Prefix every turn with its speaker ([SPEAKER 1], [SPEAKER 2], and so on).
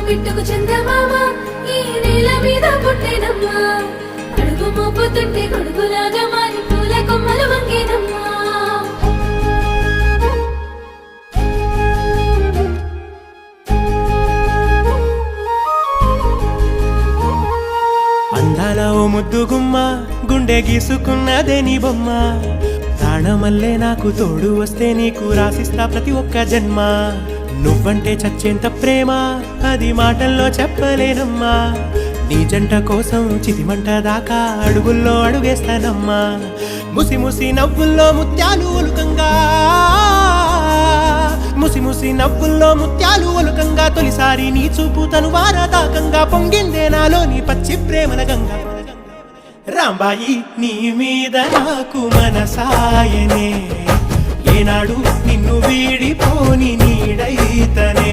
[SPEAKER 1] బిట్టుకు చందమామ ఈ నేల మీద పుట్టేనమ్మా అడుగు మోపుతుంటే కొడుకులాగా మారి పూల కొమ్మలు వంగేనమ్మా
[SPEAKER 2] అందాల ఓ ముద్దు గుమ్మ గుండె గీసుకున్నదే నీ బొమ్మ ప్రాణమల్లే నాకు తోడు వస్తే నీకు రాసిస్తా ప్రతి ఒక్క జన్మ నువ్వంటే చచ్చేంత ప్రేమ అది మాటల్లో చెప్పలేనమ్మా నీ జంట కోసం చితిమంట దాకా అడుగుల్లో అడుగేస్తానమ్మా ముసి ముసి నవ్వుల్లో ముత్యాలు ఒలుకంగా ముసి ముసి నవ్వుల్లో ముత్యాలు ఒలుకంగా తొలిసారి నీ చూపు తను వారదాకంగా పొంగిందే నాలో నీ పచ్చి ప్రేమల గంగా రాంబాయి నీ మీద నాకు మనసాయనే ఏనాడు నిన్ను వీడిపోని నీడైతనే